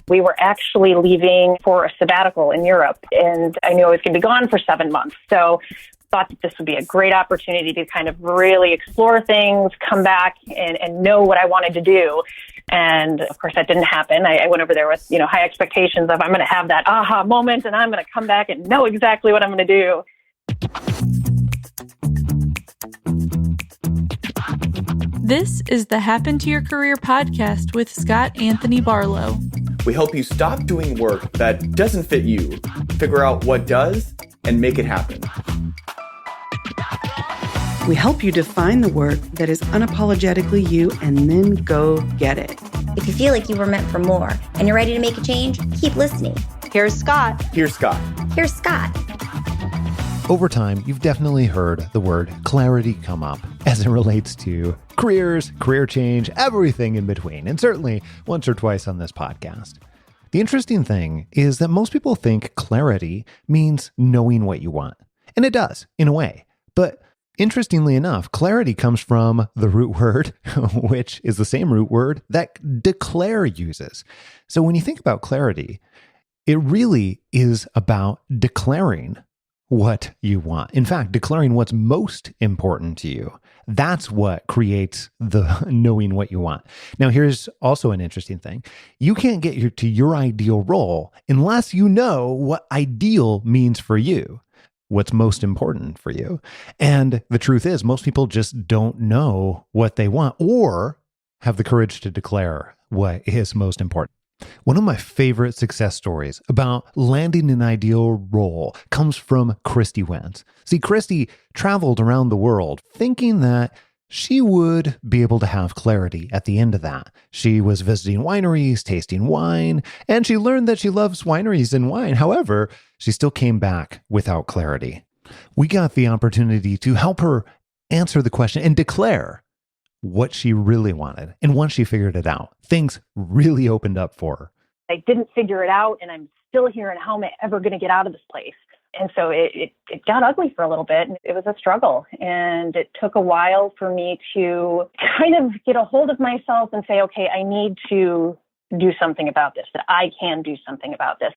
We were actually leaving for a sabbatical in Europe, and I knew I was going to be gone for 7 months. So thought that this would be a great opportunity to kind of really explore things, come back and know what I wanted to do. And of course, that didn't happen. I went over there with, high expectations of I'm going to have that aha moment and I'm going to come back and know exactly what I'm going to do. This is the Happen to Your Career podcast with Scott Anthony Barlow. We help you stop doing work that doesn't fit you, figure out what does, and make it happen. We help you define the work that is unapologetically you and then go get it. If you feel like you were meant for more and you're ready to make a change, keep listening. Here's Scott. Here's Scott. Here's Scott. Over time, you've definitely heard the word clarity come up as it relates to careers, career change, everything in between, and certainly once or twice on this podcast. The interesting thing is that most people think clarity means knowing what you want. And it does, in a way. But interestingly enough, clarity comes from the root word, which is the same root word that declare uses. So when you think about clarity, it really is about declaring what you want. In fact, declaring what's most important to you. That's what creates the knowing what you want. Now, here's also an interesting thing. You can't get to your ideal role unless you know what ideal means for you, what's most important for you. And the truth is, most people just don't know what they want or have the courage to declare what is most important. One of my favorite success stories about landing an ideal role comes from Kristy Wentz. See, Kristy traveled around the world thinking that she would be able to have clarity at the end of that. She was visiting wineries, tasting wine, and she learned that she loves wineries and wine. However, she still came back without clarity. We got the opportunity to help her answer the question and declare what she really wanted. And once she figured it out, things really opened up for her. I didn't figure it out, and I'm still here, and how am I ever going to get out of this place? And so it got ugly for a little bit, and it was a struggle. And it took a while for me to kind of get a hold of myself and say, okay, I need to do something about this, that I can do something about this.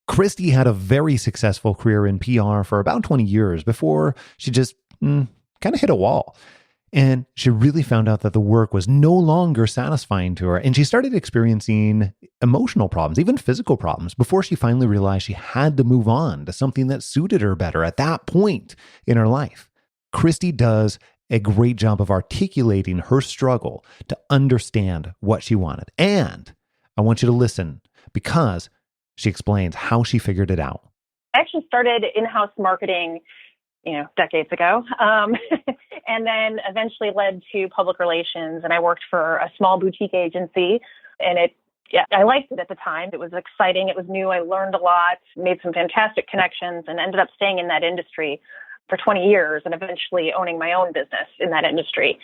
Kristy had a very successful career in PR for about 20 years before she just kind of hit a wall. And she really found out that the work was no longer satisfying to her. And she started experiencing emotional problems, even physical problems, before she finally realized she had to move on to something that suited her better at that point in her life. Kristy does a great job of articulating her struggle to understand what she wanted. And I want you to listen because she explains how she figured it out. I actually started in-house marketing decades ago, and then eventually led to public relations. And I worked for a small boutique agency, and I liked it at the time. It was exciting. It was new. I learned a lot, made some fantastic connections, and ended up staying in that industry for 20 years and eventually owning my own business in that industry.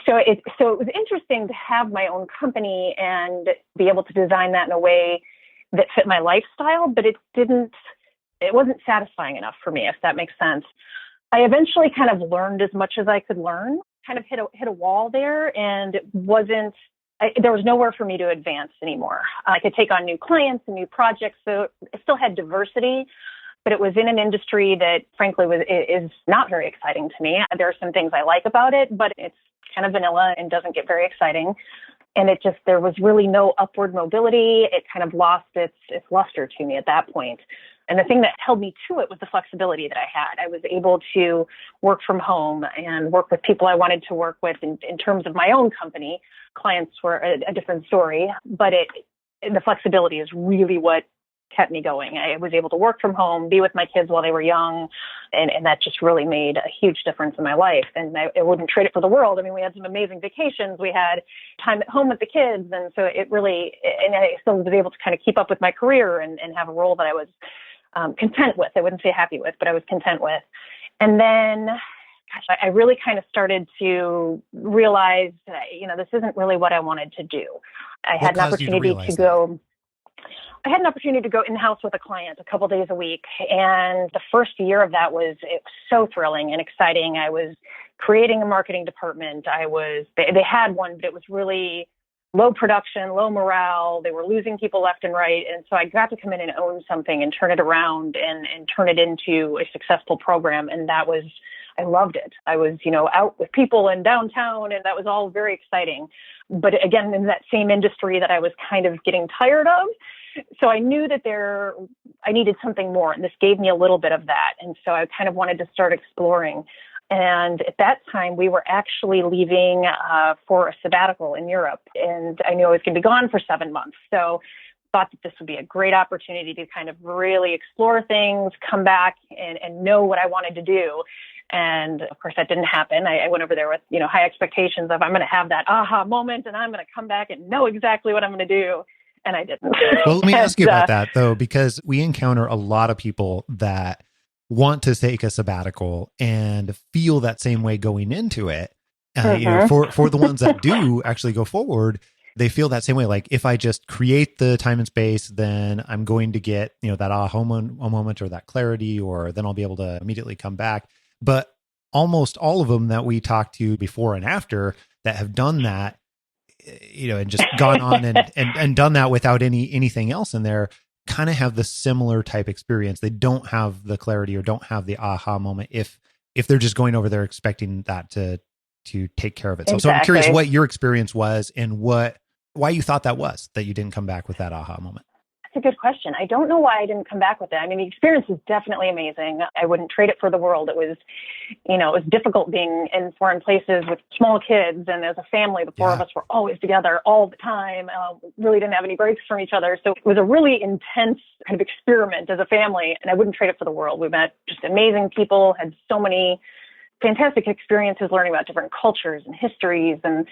So it was interesting to have my own company and be able to design that in a way that fit my lifestyle, but it wasn't satisfying enough for me, if that makes sense. I eventually kind of learned as much as I could learn, kind of hit a wall there, and there was nowhere for me to advance anymore. I could take on new clients and new projects, so it still had diversity, but it was in an industry that frankly is not very exciting to me. There are some things I like about it, but it's kind of vanilla and doesn't get very exciting. And there was really no upward mobility. It kind of lost its luster to me at that point. And the thing that held me to it was the flexibility that I had. I was able to work from home and work with people I wanted to work with in terms of my own company. Clients were a different story, but the flexibility is really what kept me going. I was able to work from home, be with my kids while they were young, and that just really made a huge difference in my life. And I wouldn't trade it for the world. I mean, we had some amazing vacations. We had time at home with the kids. And so and I still was able to kind of keep up with my career and have a role that I was content with. I wouldn't say happy with, but I was content with. And then, I really kind of started to realize that, this isn't really what I wanted to do. I had an opportunity to go in-house with a client a couple days a week. And the first year of that was so thrilling and exciting. I was creating a marketing department. They had one, but it was really low production, low morale. They were losing people left and right. And so I got to come in and own something and turn it around and turn it into a successful program. And I loved it. I was, out with people in downtown, and that was all very exciting. But again, in that same industry that I was kind of getting tired of. So I knew that I needed something more, and this gave me a little bit of that. And so I kind of wanted to start exploring. And at that time, we were actually leaving for a sabbatical in Europe. And I knew I was going to be gone for 7 months. So thought that this would be a great opportunity to kind of really explore things, come back and know what I wanted to do. And of course, that didn't happen. I went over there with, high expectations of I'm going to have that aha moment and I'm going to come back and know exactly what I'm going to do. And I didn't. Well, let me ask you about that, though, because we encounter a lot of people that want to take a sabbatical and feel that same way going into it. For the ones that do actually go forward, they feel that same way. Like, if I just create the time and space, then I'm going to get, that aha moment or that clarity, or then I'll be able to immediately come back. But almost all of them that we talked to before and after that have done that, and just gone on and done that without anything else in there, kind of have the similar type experience. They don't have the clarity or don't have the aha moment if they're just going over there expecting that to take care of it. So I'm curious what your experience was and why you thought that you didn't come back with that aha moment. That's a good question. I don't know why I didn't come back with it. I mean, the experience was definitely amazing. I wouldn't trade it for the world. It was, it was difficult being in foreign places with small kids. And as a family, the four of us were always together all the time. Really didn't have any breaks from each other. So it was a really intense kind of experiment as a family. And I wouldn't trade it for the world. We met just amazing people, had so many fantastic experiences learning about different cultures and histories. And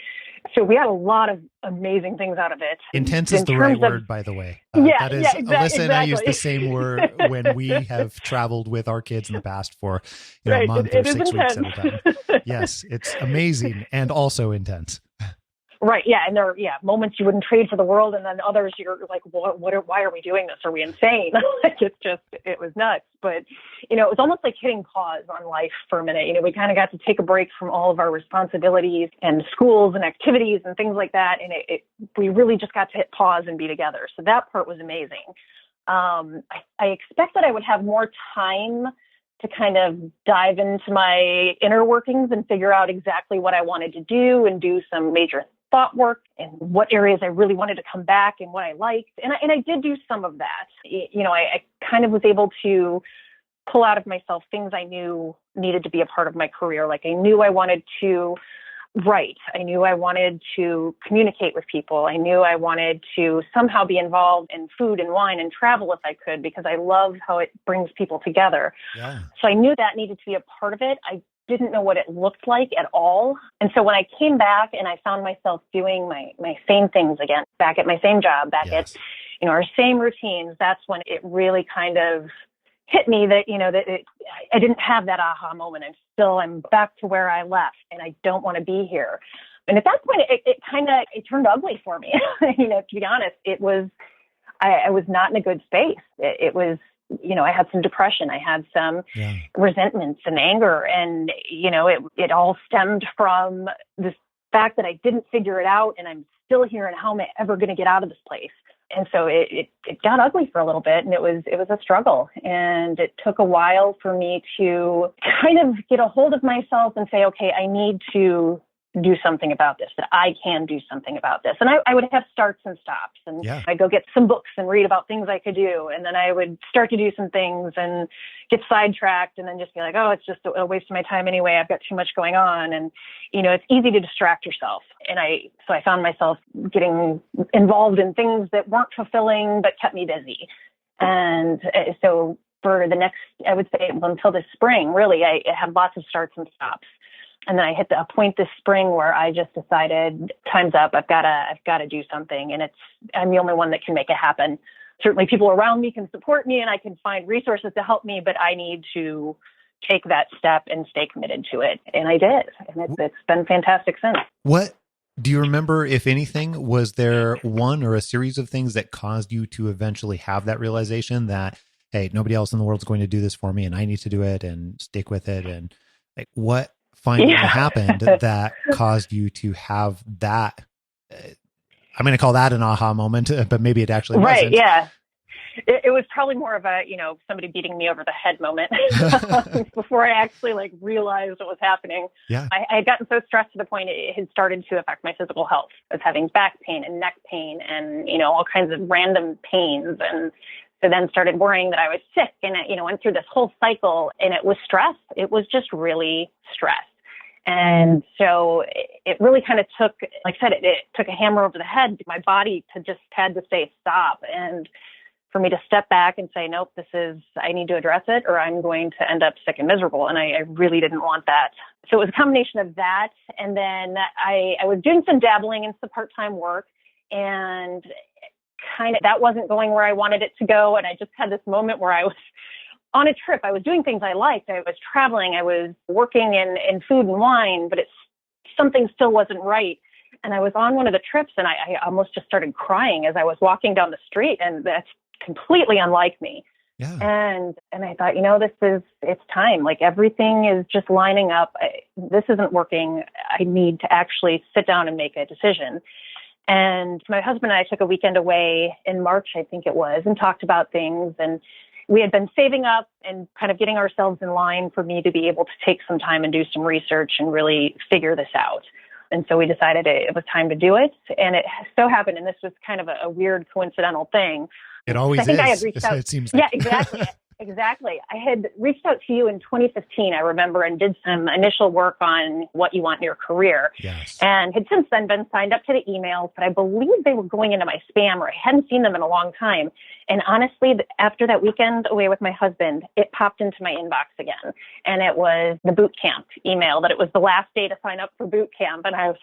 so we had a lot of amazing things out of it. Intense is the right word, by the way. That is, Alyssa and I use the same word when we have traveled with our kids in the past for a month or 6 weeks at a time. Yes, it's amazing and also intense. Right. Yeah. And there are moments you wouldn't trade for the world. And then others you're like, why are we doing this? Are we insane? It was nuts. But, it was almost like hitting pause on life for a minute. We kind of got to take a break from all of our responsibilities and schools and activities and things like that. And we really just got to hit pause and be together. So that part was amazing. I expected I would have more time to kind of dive into my inner workings and figure out exactly what I wanted to do and do some major thought work and what areas I really wanted to come back and what I liked. And I did do some of that. I kind of was able to pull out of myself things I knew needed to be a part of my career. Like I knew I wanted to write. I knew I wanted to communicate with people. I knew I wanted to somehow be involved in food and wine and travel if I could, because I love how it brings people together. Yeah. So I knew that needed to be a part of it. I didn't know what it looked like at all. And so when I came back and I found myself doing my same things again, back at my same job, back at, our same routines, that's when it really kind of hit me that, I didn't have that aha moment. I'm back to where I left and I don't want to be here. And at that point, it turned ugly for me. To be honest, I was not in a good space. It was, I had some depression. I had some resentments and anger. And, it all stemmed from this fact that I didn't figure it out and I'm still here and how am I ever going to get out of this place? And so it got ugly for a little bit and it was a struggle. And it took a while for me to kind of get a hold of myself and say, okay, I need to do something about this, that I can do something about this. And I would have starts and stops and I'd go get some books and read about things I could do. And then I would start to do some things and get sidetracked and then just be like, oh, it's just a waste of my time anyway. I've got too much going on. And, it's easy to distract yourself. And so I found myself getting involved in things that weren't fulfilling, but kept me busy. And so for the next, I would say until this spring, really, I had lots of starts and stops. And then I hit a point this spring where I just decided time's up. I've got to do something. And I'm the only one that can make it happen. Certainly people around me can support me and I can find resources to help me, but I need to take that step and stay committed to it. And I did. And it's been fantastic since. What do you remember, if anything? Was there one or a series of things that caused you to eventually have that realization that, hey, nobody else in the world is going to do this for me and I need to do it and stick with it? And what finally happened that caused you to have that I'm going to call that an aha moment, but maybe it actually Right. wasn't. Yeah. It was probably more of a, somebody beating me over the head moment before I actually realized what was happening. Yeah. I had gotten so stressed to the point it had started to affect my physical health. I was having back pain and neck pain and, all kinds of random pains. And so then started worrying that I was sick and, went through this whole cycle, and it was stress. It was just really stress. And so it really kind of took, like I said, it took a hammer over the head. My body just had to say stop. And for me to step back and say, nope, I need to address it or I'm going to end up sick and miserable. And I really didn't want that. So it was a combination of that. And then I was doing some dabbling in some part-time work, and kind of that wasn't going where I wanted it to go. And I just had this moment where I was on a trip. I was doing things I liked. I was traveling. I was working in food and wine, but something still wasn't right. And I was on one of the trips, and I almost just started crying as I was walking down the street. And that's completely unlike me. Yeah. And I thought, it's time. Everything is just lining up. This isn't working. I need to actually sit down and make a decision. And my husband and I took a weekend away in March, I think it was, and talked about things. And we had been saving up and kind of getting ourselves in line for me to be able to take some time and do some research and really figure this out. And so we decided it was time to do it. And it so happened, and this was kind of a weird coincidental thing. It always is. I had reached out. It seems like. Yeah, exactly. Exactly. I had reached out to you in 2015, I remember, and did some initial work on what you want in your career. Yes. And had since then been signed up to the emails, but I believe they were going into my spam, or I hadn't seen them in a long time. And honestly, after that weekend away with my husband, it popped into my inbox again. And it was the boot camp email that it was the last day to sign up for boot camp. And I was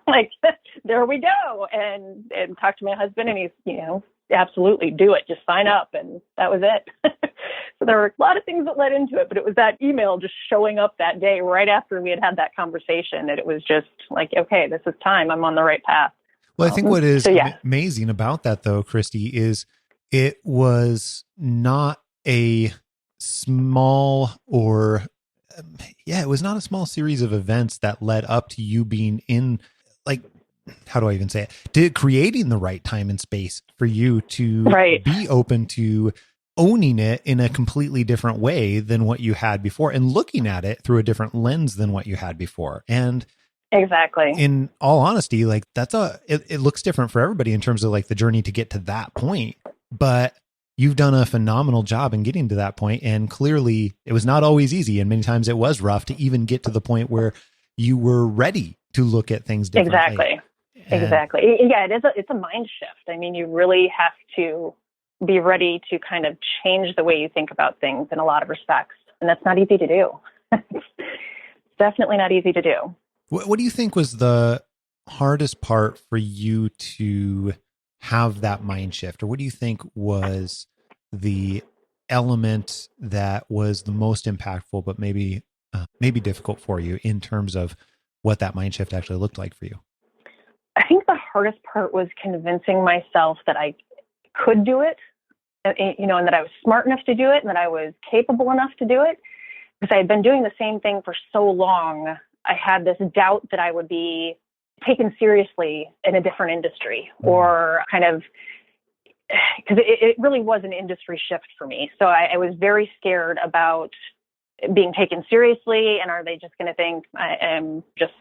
like, what? There we go. And talked to my husband, and he's, absolutely do it. Just sign up. And that was it. So there were a lot of things that led into it, but it was that email just showing up that day right after we had that conversation, that it was just like, okay, this is time. I'm on the right path. Well, I think what is amazing about that, though, Kristy, is it was not a small it was not a small series of events that led up to you being in, how do I even say it? Creating the right time and space for you to be open to owning it in a completely different way than what you had before, and looking at it through a different lens than what you had before. And exactly, in all honesty, it looks different for everybody in terms of the journey to get to that point. But you've done a phenomenal job in getting to that point. And clearly it was not always easy. And many times it was rough to even get to the point where you were ready to look at things differently. Exactly. Yeah, it's a mind shift. I mean, you really have to be ready to kind of change the way you think about things in a lot of respects. And that's not easy to do. It's definitely not easy to do. What do you think was the hardest part for you to have that mind shift? Or what do you think was the element that was the most impactful, but maybe difficult for you in terms of what that mind shift actually looked like for you? I think the hardest part was convincing myself that I could do it, and that I was smart enough to do it, and that I was capable enough to do it. Because I had been doing the same thing for so long, I had this doubt that I would be taken seriously in a different industry, or kind of, because it really was an industry shift for me. So I was very scared about being taken seriously, and are they just going to think I am just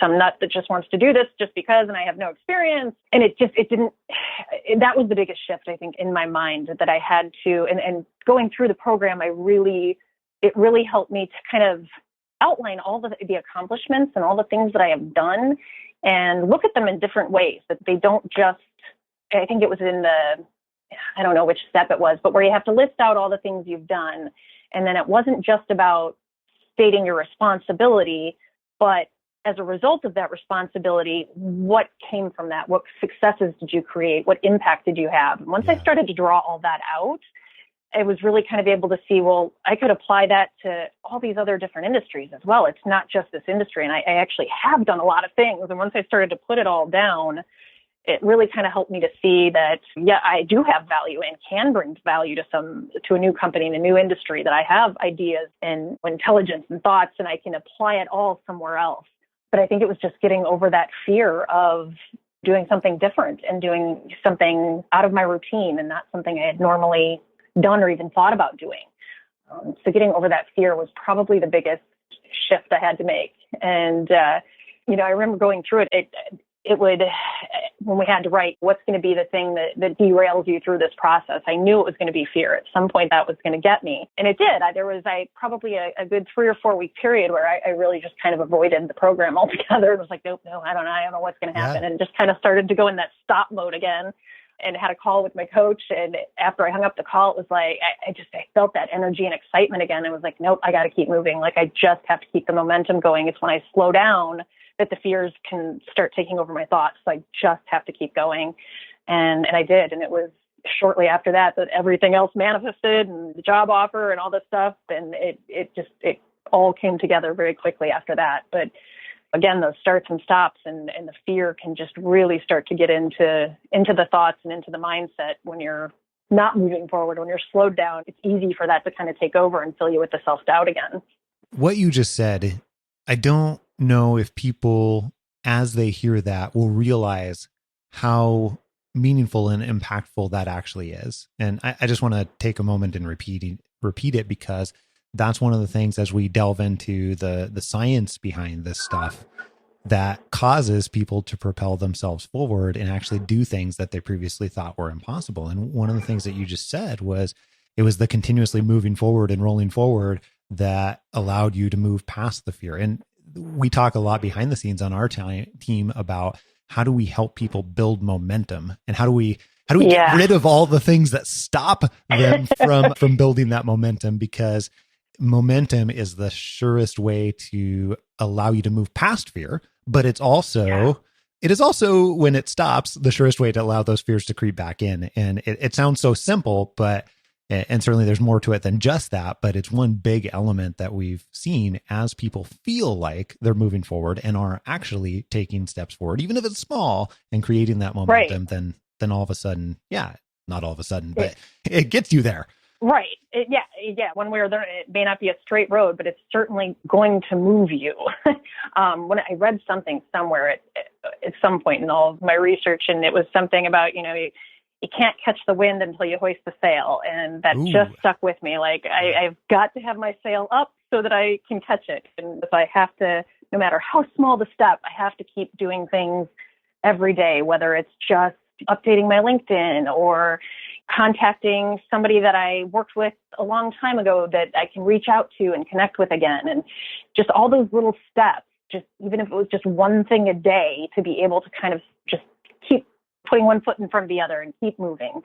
some nut that just wants to do this just because, and I have no experience. And that was the biggest shift, I think, in my mind, that I had to, and going through the program, it really helped me to kind of outline all the accomplishments and all the things that I have done, and look at them in different ways, that they don't just, I think it was in I don't know which step it was, but where you have to list out all the things you've done. And then it wasn't just about stating your responsibility, but as a result of that responsibility, what came from that? What successes did you create? What impact did you have? And once I started to draw all that out, I was really kind of able to see, well, I could apply that to all these other different industries as well. It's not just this industry. And I actually have done a lot of things. And once I started to put it all down, it really kind of helped me to see that, I do have value and can bring value to a new company in a new industry, that I have ideas and intelligence and thoughts, and I can apply it all somewhere else. But I think it was just getting over that fear of doing something different and doing something out of my routine and not something I had normally done or even thought about doing. So getting over that fear was probably the biggest shift I had to make. And, I remember going through it. It would, when we had to write, what's going to be the thing that derails you through this process? I knew it was going to be fear. At some point that was going to get me. And it did. There was probably a good 3 or 4 week period where I really just kind of avoided the program altogether. It was like, nope, no, I don't know what's going to happen. And just kind of started to go in that stop mode again. And had a call with my coach. And after I hung up the call, it was like, I felt that energy and excitement again. I was like, nope, I got to keep moving. Like, I just have to keep the momentum going. It's when I slow down that the fears can start taking over my thoughts. So I just have to keep going. And I did. And it was shortly after that everything else manifested, and the job offer and all this stuff. And it all came together very quickly after that. But again, those starts and stops and the fear can just really start to get into the thoughts and into the mindset when you're not moving forward. When you're slowed down, it's easy for that to kind of take over and fill you with the self-doubt again. What you just said, I don't know if people, as they hear that, will realize how meaningful and impactful that actually is. And I just want to take a moment and repeat it, because that's one of the things, as we delve into the science behind this stuff, that causes people to propel themselves forward and actually do things that they previously thought were impossible. And one of the things that you just said was it was the continuously moving forward and rolling forward that allowed you to move past the fear. And we talk a lot behind the scenes on our team about how do we help people build momentum, and how do we get rid of all the things that stop them from building that momentum, because momentum is the surest way to allow you to move past fear, but it is also, when it stops, the surest way to allow those fears to creep back in. And it sounds so simple, and certainly there's more to it than just that, but it's one big element that we've seen as people feel like they're moving forward and are actually taking steps forward, even if it's small, and creating that momentum, right. then all of a sudden, not all of a sudden, but it gets you there. Right. One way or another, it may not be a straight road, but it's certainly going to move you. When I read something somewhere at some point in all of my research, and it was something about, you can't catch the wind until you hoist the sail. And that just stuck with me. Like, I've got to have my sail up so that I can catch it. And if I have to, no matter how small the step, I have to keep doing things every day, whether it's just updating my LinkedIn or contacting somebody that I worked with a long time ago that I can reach out to and connect with again. And just all those little steps, just even if it was just one thing a day, to be able to kind of just keep putting one foot in front of the other and keep moving.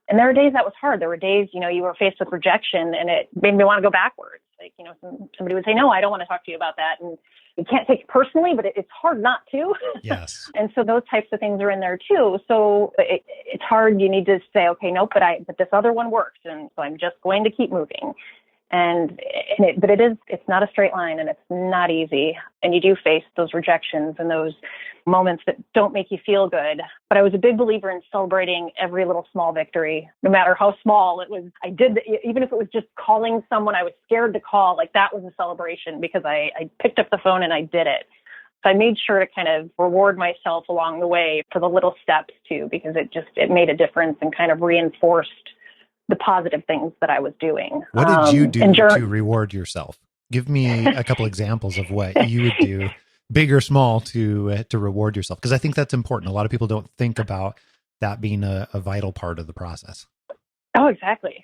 And there were days that was hard. There were days, you were faced with rejection and it made me want to go backwards. Like, somebody would say, no, I don't want to talk to you about that. And you can't take it personally, but it's hard not to. Yes. And so those types of things are in there too. So it's hard. You need to say, okay, nope, but this other one works. And so I'm just going to keep moving. It's not a straight line, and it's not easy. And you do face those rejections and those moments that don't make you feel good. But I was a big believer in celebrating every little small victory, no matter how small it was. Even if it was just calling someone I was scared to call, like that was a celebration because I picked up the phone and I did it. So I made sure to kind of reward myself along the way for the little steps too, because it made a difference and kind of reinforced the positive things that I was doing. What did you do to reward yourself? Give me a couple examples of what you would do, big or small, to reward yourself. Because I think that's important. A lot of people don't think about that being a vital part of the process. Oh, exactly.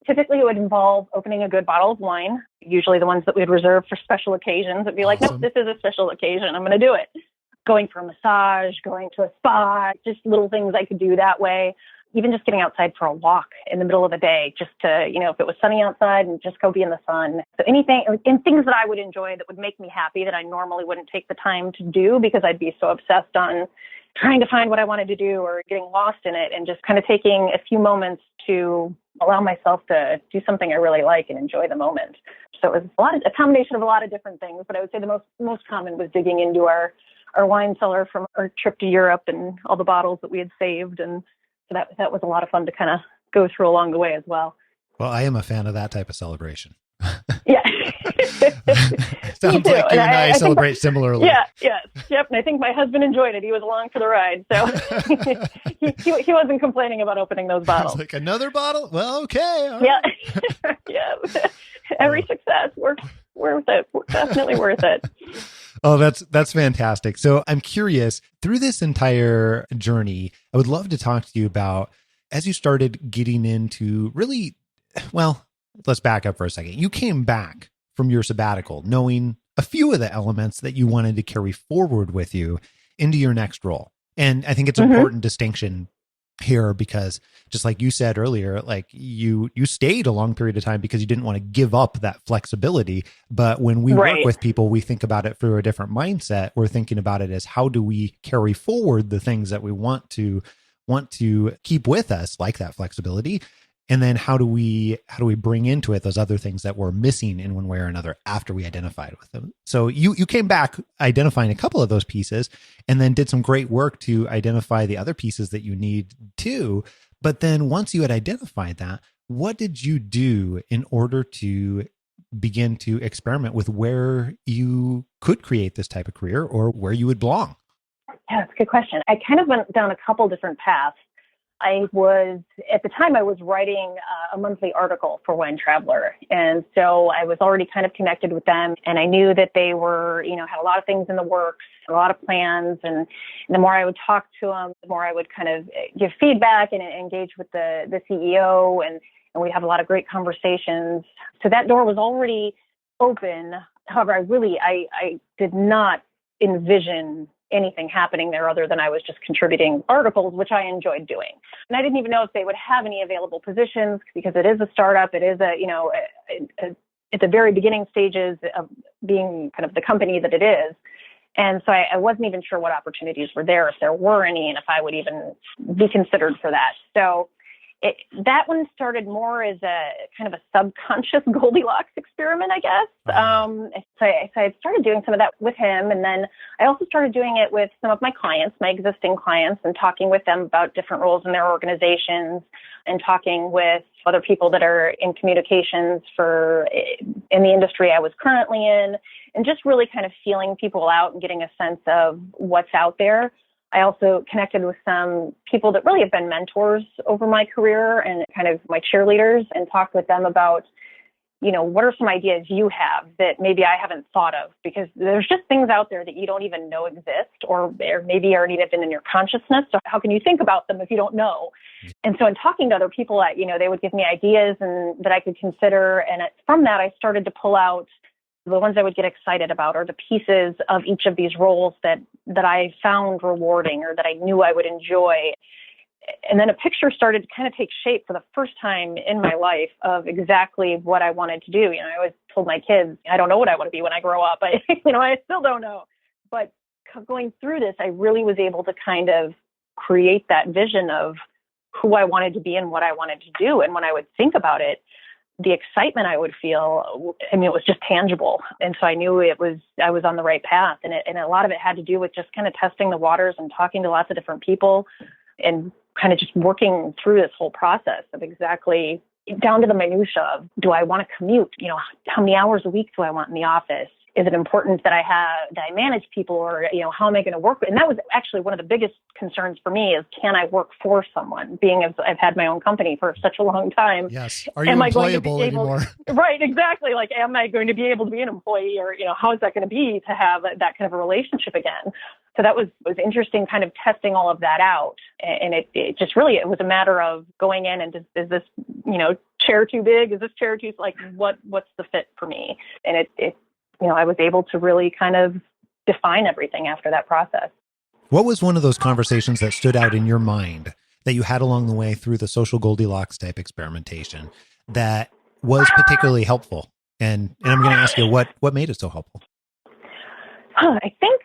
Typically, it would involve opening a good bottle of wine, usually the ones that we'd reserve for special occasions. It'd be like, nope, this is a special occasion. I'm going to do it. Going for a massage, going to a spa, just little things I could do that way. Even just getting outside for a walk in the middle of the day, just to, if it was sunny outside, and just go be in the sun. So anything, and things that I would enjoy that would make me happy that I normally wouldn't take the time to do because I'd be so obsessed on trying to find what I wanted to do or getting lost in it, and just kind of taking a few moments to allow myself to do something I really like and enjoy the moment. So it was a combination of a lot of different things, but I would say the most common was digging into our wine cellar from our trip to Europe and all the bottles that we had saved. And so that was a lot of fun to kind of go through along the way as well. Well, I am a fan of that type of celebration. Yeah. Sounds too. like you and I think celebrate similarly. Yeah, yes, yep. And I think my husband enjoyed it. He was along for the ride, so he wasn't complaining about opening those bottles. Like, another bottle? Well, okay. All Yeah, right. yeah. Every success worth it. Definitely worth it. Oh, that's fantastic. So I'm curious, through this entire journey, I would love to talk to you about, as you started getting into really, well, let's back up for a second. You came back from your sabbatical knowing a few of the elements that you wanted to carry forward with you into your next role. And I think it's an important distinction here, because just like you said earlier, like you stayed a long period of time because you didn't want to give up that flexibility. But when we work with people, we think about it through a different mindset. We're thinking about it as, how do we carry forward the things that we want to keep with us, like that flexibility? And then how do we bring into it those other things that we're missing in one way or another after we identified with them? So you came back identifying a couple of those pieces, and then did some great work to identify the other pieces that you need too. But then once you had identified that, what did you do in order to begin to experiment with where you could create this type of career, or where you would belong? Yeah, that's a good question. I kind of went down a couple different paths. At the time, I was writing a monthly article for Wine Traveler. And so I was already kind of connected with them. And I knew that they were, had a lot of things in the works, a lot of plans. And the more I would talk to them, the more I would kind of give feedback and engage with the CEO. And we'd have a lot of great conversations. So that door was already open. However, I did not envision anything happening there other than I was just contributing articles, which I enjoyed doing. And I didn't even know if they would have any available positions, because it is a startup. It is at the very beginning stages of being kind of the company that it is. And so I wasn't even sure what opportunities were there, if there were any, and if I would even be considered for that. So that one started more as a kind of a subconscious Goldilocks experiment, I guess. So I started doing some of that with him. And then I also started doing it with some of my clients, my existing clients, and talking with them about different roles in their organizations, and talking with other people that are in communications in the industry I was currently in, and just really kind of feeling people out and getting a sense of what's out there. I also connected with some people that really have been mentors over my career and kind of my cheerleaders, and talked with them about, what are some ideas you have that maybe I haven't thought of? Because there's just things out there that you don't even know exist, or maybe aren't even in your consciousness. So how can you think about them if you don't know? And so in talking to other people, they would give me ideas and that I could consider. And from that, I started to pull out the ones I would get excited about, or the pieces of each of these roles that I found rewarding, or that I knew I would enjoy. And then a picture started to kind of take shape for the first time in my life of exactly what I wanted to do. I always told my kids, I don't know what I want to be when I grow up. I still don't know. But going through this, I really was able to kind of create that vision of who I wanted to be and what I wanted to do. And when I would think about it, the excitement I would feel, it was just tangible. And so I knew I was on the right path. And a lot of it had to do with just kind of testing the waters and talking to lots of different people, and kind of just working through this whole process of exactly down to the minutia of, do I want to commute? How many hours a week do I want in the office? Is it important that I manage people, or, how am I going to work? And that was actually one of the biggest concerns for me, is, can I work for someone, being as I've had my own company for such a long time? Yes. Are you employable anymore? Right. Exactly. Like, am I going to be able to be an employee, or, how is that going to be to have that kind of a relationship again? So that was interesting, kind of testing all of that out. And it just really, it was a matter of going in and is this, chair too big? Is this chair too, what's the fit for me? And I was able to really kind of define everything after that process. What was one of those conversations that stood out in your mind that you had along the way through the social Goldilocks type experimentation that was particularly helpful? And I'm going to ask you, what made it so helpful? I think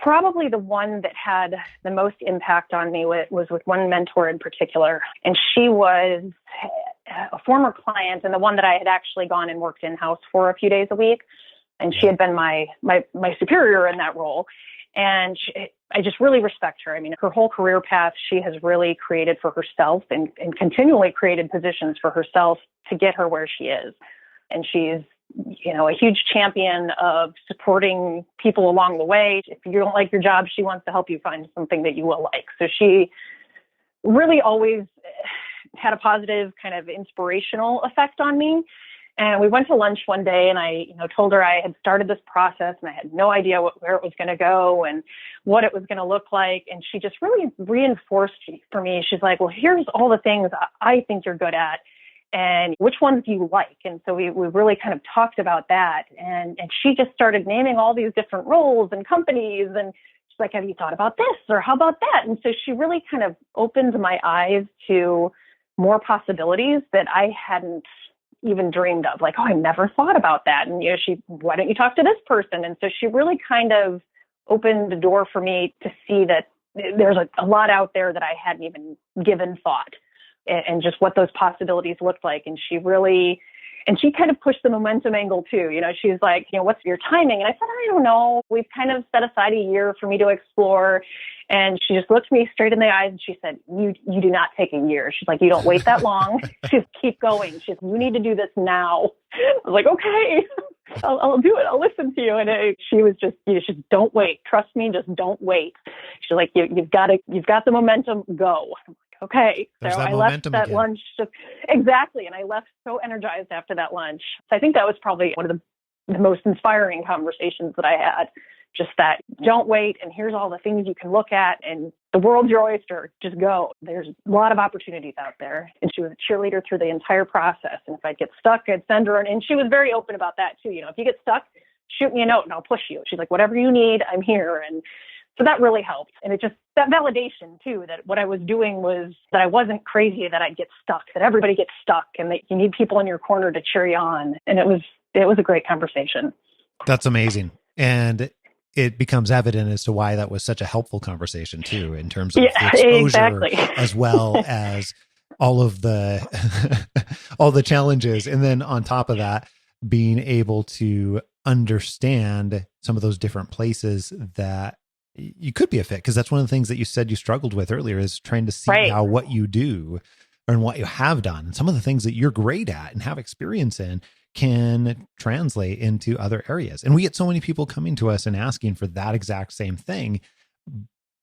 probably the one that had the most impact on me was with one mentor in particular. And she was a former client, and the one that I had actually gone and worked in-house for a few days a week. And she had been my superior in that role. And I just really respect her. Her whole career path, she has really created for herself and continually created positions for herself to get her where she is. And she's a huge champion of supporting people along the way. If you don't like your job, she wants to help you find something that you will like. So she really always had a positive kind of inspirational effect on me. And we went to lunch one day and I, told her I had started this process and I had no idea where it was going to go and what it was going to look like. And she just really reinforced for me. She's like, well, here's all the things I think you're good at and which ones do you like? And so we really kind of talked about that. And she just started naming all these different roles and companies. And she's like, have you thought about this or how about that? And so she really kind of opened my eyes to more possibilities that I hadn't even dreamed of, like, oh, I never thought about that. And, why don't you talk to this person? And so she really kind of opened the door for me to see that there's a lot out there that I hadn't even given thought and just what those possibilities looked like. And she kind of pushed the momentum angle too. She's like, what's your timing? And I said, I don't know. We've kind of set aside a year for me to explore. And she just looked me straight in the eyes and she said, you do not take a year. She's like, you don't wait that long. She's keep going. She's you need to do this now. I was like, okay, I'll do it. I'll listen to you. And she was just, just don't wait. Trust me. Just don't wait. She's like, you've got the momentum. Go. I'm like, okay. There's so that I left that again. lunch. Exactly. And I left so energized after that lunch. So I think that was probably one of the most inspiring conversations that I had. Just that, don't wait, and here's all the things you can look at, and the world's your oyster. Just go. There's a lot of opportunities out there. And she was a cheerleader through the entire process. And if I'd get stuck, I'd send her. And she was very open about that, too. If you get stuck, shoot me a note, and I'll push you. She's like, whatever you need, I'm here. And so that really helped. And it just, that validation, too, that what I was doing was that I wasn't crazy, that I'd get stuck, that everybody gets stuck, and that you need people in your corner to cheer you on. And it was a great conversation. That's amazing. And it becomes evident as to why that was such a helpful conversation too, in terms of the exposure, exactly. as well as all of the all the challenges. And then on top of that, being able to understand some of those different places that you could be a fit. Because that's one of the things that you said you struggled with earlier, is trying to see right. how what you do and what you have done and some of the things that you're great at and have experience in can translate into other areas. And we get so many people coming to us and asking for that exact same thing.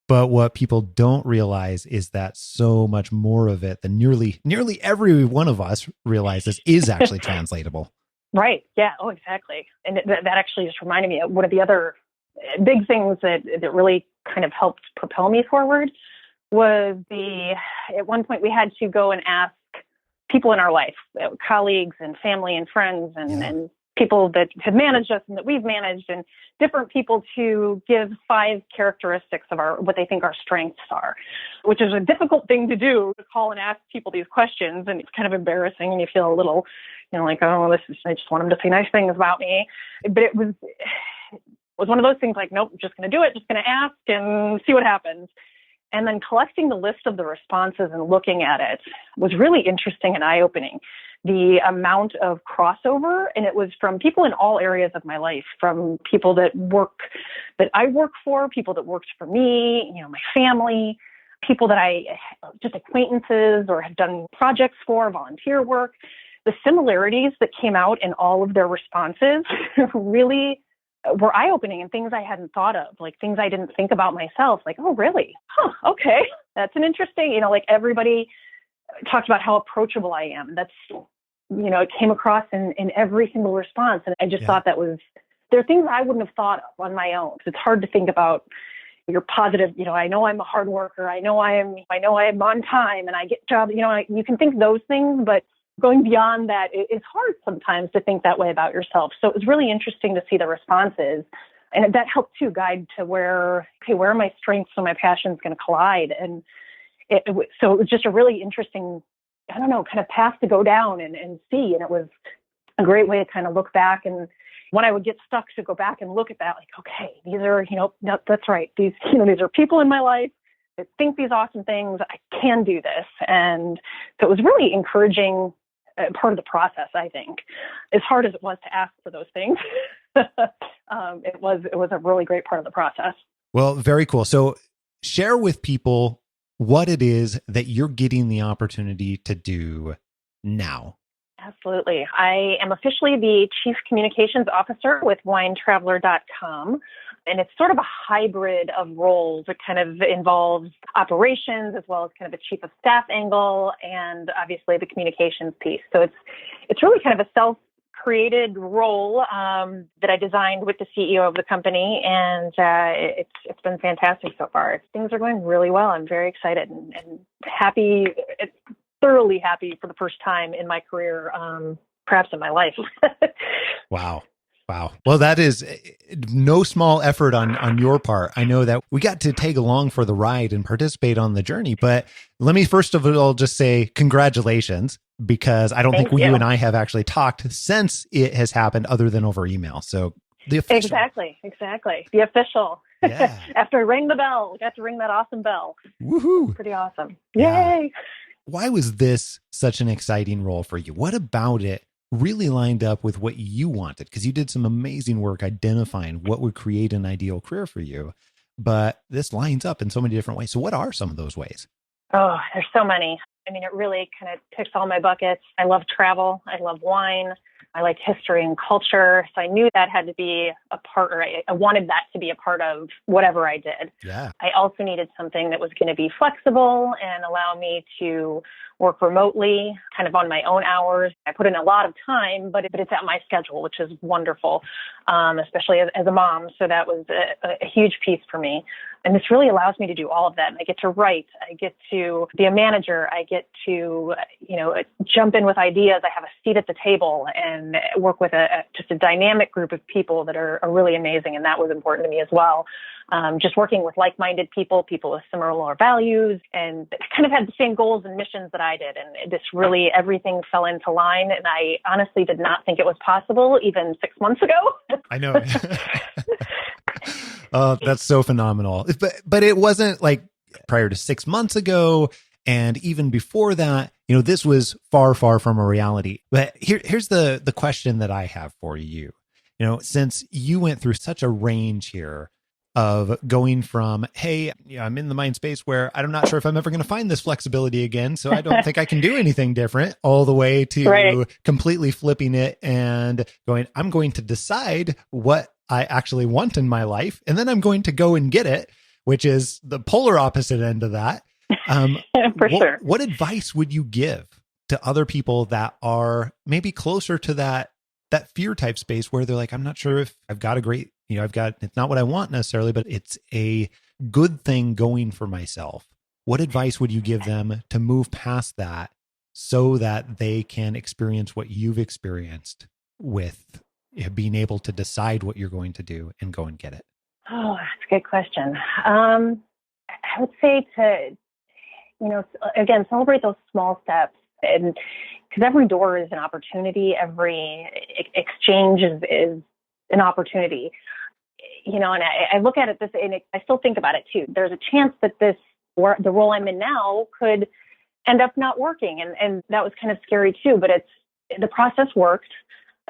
But what people don't realize is that so much more of it than nearly every one of us realizes is actually translatable. Right. Yeah. Oh, exactly. And that actually just reminded me of one of the other big things that really kind of helped propel me forward was at one point we had to go and ask people in our life, colleagues and family and friends and people that have managed us and that we've managed, and different people, to give 5 characteristics of what they think our strengths are, which is a difficult thing to do, to call and ask people these questions. And it's kind of embarrassing and you feel a little, like, oh, I just want them to say nice things about me. But it was one of those things like, nope, I'm just going to do it, just going to ask and see what happens. And then collecting the list of the responses and looking at it was really interesting and eye-opening. The amount of crossover, and it was from people in all areas of my life, from people that I work for, people that worked for me, my family, people that just acquaintances or have done projects for, volunteer work. The similarities that came out in all of their responses really were eye-opening, and things I hadn't thought of, like things I didn't think about myself, like, oh, really? Huh, okay. That's an interesting, like everybody talked about how approachable I am. That's, it came across in every single response. And I just thought there are things I wouldn't have thought of on my own. It's hard to think about your positive, I know I'm a hard worker. I know I am on time and I get jobs, you can think those things, but going beyond that, it's hard sometimes to think that way about yourself. So it was really interesting to see the responses. And that helped to guide to where are my strengths and my passions going to collide. And so it was just a really interesting, kind of path to go down and see. And it was a great way to kind of look back. And when I would get stuck, to go back and look at that, like, okay, these are, no, that's right. These are people in my life that think these awesome things. I can do this. And so it was really encouraging part of the process, I think. As hard as it was to ask for those things, it was a really great part of the process. Well, very cool. So share with people what it is that you're getting the opportunity to do now. Absolutely. I am officially the Chief Communications Officer with winetraveler.com. And it's sort of a hybrid of roles. It kind of involves operations as well as kind of a chief of staff angle and obviously the communications piece. So it's really kind of a self-created role that I designed with the CEO of the company. And it's been fantastic so far. Things are going really well. I'm very excited and happy, thoroughly happy for the first time in my career, perhaps in my life. Wow. Well, that is no small effort on your part. I know that we got to tag along for the ride and participate on the journey, but let me first of all just say congratulations, because I don't think you and I have actually talked since it has happened other than over email. So the official. Exactly. The official. Yeah. After I rang the bell, got to ring that awesome bell. Woohoo. Pretty awesome. Yeah. Yay. Why was this such an exciting role for you? What about it really lined up with what you wanted? Because you did some amazing work identifying what would create an ideal career for you, but this lines up in so many different ways. So what are some of those ways? Oh, there's so many. I mean, it really kind of ticks all my buckets. I love travel. I love wine. I like history and culture. So I knew that had to be a part, or I wanted that to be a part of whatever I did. Yeah. I also needed something that was going to be flexible and allow me to work remotely, kind of on my own hours. I put in a lot of time, but it's at my schedule, which is wonderful, especially as a mom. So that was a huge piece for me. And this really allows me to do all of that. I get to write. I get to be a manager. I get to, jump in with ideas. I have a seat at the table and work with just a dynamic group of people that are really amazing. And that was important to me as well. Just working with like-minded people with similar values, and kind of had the same goals and missions that I did. And this really, everything fell into line. And I honestly did not think it was possible even 6 months ago. I know. Oh, that's so phenomenal. But it wasn't like prior to 6 months ago. And even before that, this was far, far from a reality. But here's the question that I have for you. Since you went through such a range here of going from, hey, I'm in the mind space where I'm not sure if I'm ever going to find this flexibility again, so I don't think I can do anything different, all the way to completely flipping it and going, I'm going to decide what I actually want in my life, and then I'm going to go and get it, which is the polar opposite end of that. For sure. What advice would you give to other people that are maybe closer to that fear type space where they're like, I'm not sure if I've got a great, it's not what I want necessarily, but it's a good thing going for myself. What advice would you give them to move past that so that they can experience what you've experienced with being able to decide what you're going to do and go and get it? Oh, that's a good question. I would say to, again, celebrate those small steps. And because every door is an opportunity, every exchange is an opportunity, and I look at it this, and I still think about it too. There's a chance that the role I'm in now could end up not working. And that was kind of scary too, but the process worked.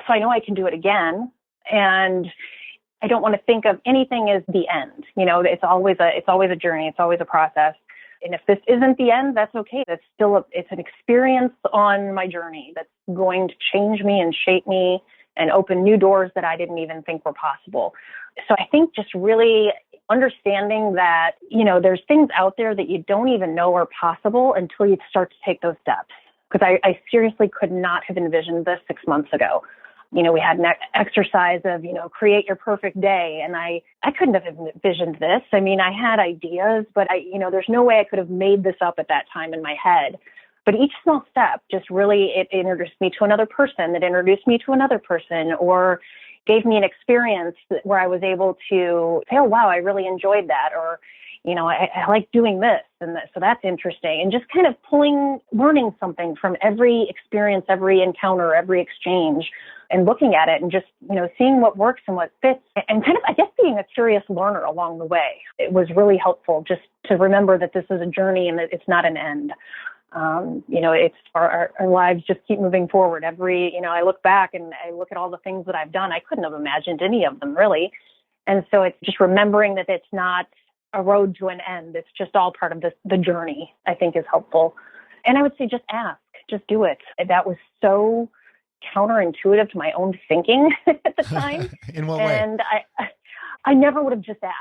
So I know I can do it again. And I don't want to think of anything as the end. It's always a journey. It's always a process. And if this isn't the end, that's okay. That's still it's an experience on my journey that's going to change me and shape me and open new doors that I didn't even think were possible. So I think just really understanding that, there's things out there that you don't even know are possible until you start to take those steps. Because I seriously could not have envisioned this 6 months ago. We had an exercise of, create your perfect day. And I couldn't have envisioned this. I mean, I had ideas, but there's no way I could have made this up at that time in my head. But each small step just really, it introduced me to another person that introduced me to another person, or gave me an experience where I was able to say, oh, wow, I really enjoyed that. Or, I like doing this. And so that's interesting. And just kind of learning something from every experience, every encounter, every exchange, and looking at it and just, seeing what works and what fits, and kind of, I guess, being a curious learner along the way. It was really helpful just to remember that this is a journey and that it's not an end. It's our lives just keep moving forward. I look back and I look at all the things that I've done. I couldn't have imagined any of them really. And so it's just remembering that it's not a road to an end. It's just all part of the journey, I think, is helpful. And I would say just ask, just do it. That was so counterintuitive to my own thinking at the time. In what way? And I never would have just asked.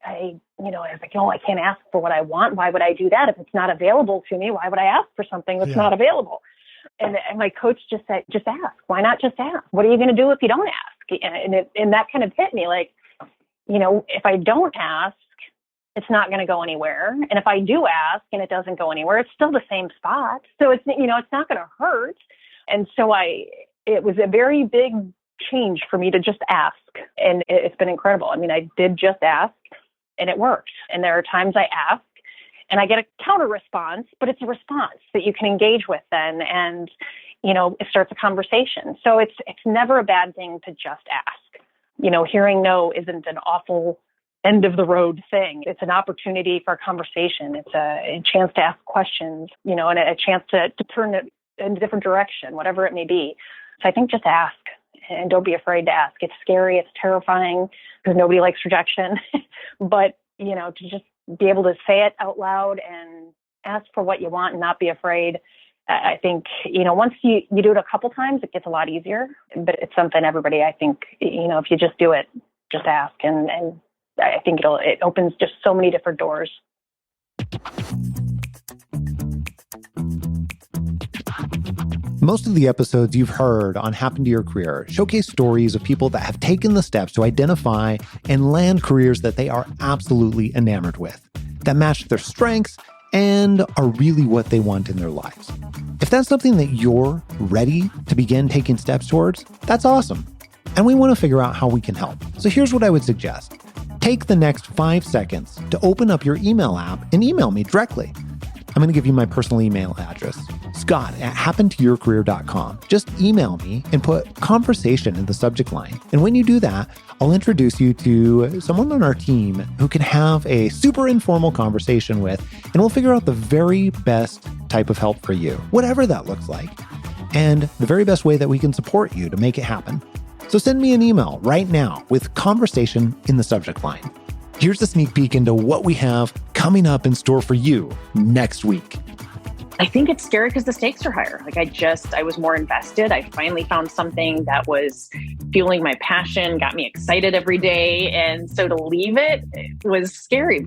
I was like, I can't ask for what I want. Why would I do that? If it's not available to me, why would I ask for something that's not available? And my coach just said, just ask. Why not just ask? What are you going to do if you don't ask? And that kind of hit me like, if I don't ask, it's not going to go anywhere. And if I do ask and it doesn't go anywhere, it's still the same spot. So it's not going to hurt. And so it was a very big change for me to just ask. And it's been incredible. I mean, I did just ask and it worked. And there are times I ask and I get a counter response, but it's a response that you can engage with then. And, it starts a conversation. So it's never a bad thing to just ask. Hearing no isn't an awful end of the road thing. It's an opportunity for a conversation. It's a chance to ask questions, and a chance to turn it in a different direction, whatever it may be. So I think just ask and don't be afraid to ask. It's scary. It's terrifying because nobody likes rejection, but to just be able to say it out loud and ask for what you want and not be afraid. I think, once you do it a couple times, it gets a lot easier, but it's something everybody, I think, if you just do it, just ask. And I think it opens just so many different doors. Most of the episodes you've heard on Happen to Your Career showcase stories of people that have taken the steps to identify and land careers that they are absolutely enamored with, that match their strengths and are really what they want in their lives. If that's something that you're ready to begin taking steps towards, that's awesome. And we want to figure out how we can help. So here's what I would suggest. Take the next 5 seconds to open up your email app and email me directly. I'm going to give you my personal email address, scott@happentoyourcareer.com. Just email me and put conversation in the subject line. And when you do that, I'll introduce you to someone on our team who can have a super informal conversation with, and we'll figure out the very best type of help for you, whatever that looks like, and the very best way that we can support you to make it happen. So send me an email right now with conversation in the subject line. Here's a sneak peek into what we have coming up in store for you next week. I think it's scary because the stakes are higher. Like I was more invested. I finally found something that was fueling my passion, got me excited every day. And so to leave it was scary.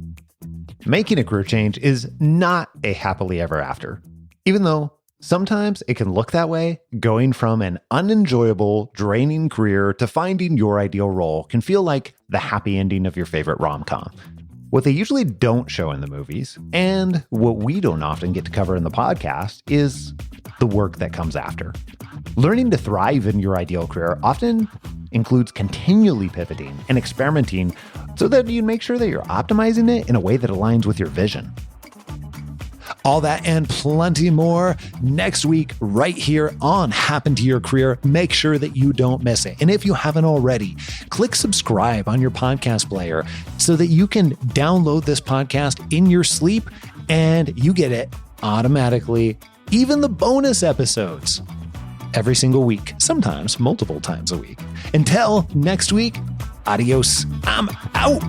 Making a career change is not a happily ever after. Even though sometimes it can look that way, going from an unenjoyable, draining career to finding your ideal role can feel like the happy ending of your favorite rom-com. What they usually don't show in the movies, and what we don't often get to cover in the podcast, is the work that comes after. Learning to thrive in your ideal career often includes continually pivoting and experimenting so that you make sure that you're optimizing it in a way that aligns with your vision. All that and plenty more next week right here on Happen to Your Career. Make sure that you don't miss it. And if you haven't already, click subscribe on your podcast player so that you can download this podcast in your sleep and you get it automatically, even the bonus episodes, every single week, sometimes multiple times a week. Until next week, adios. I'm out.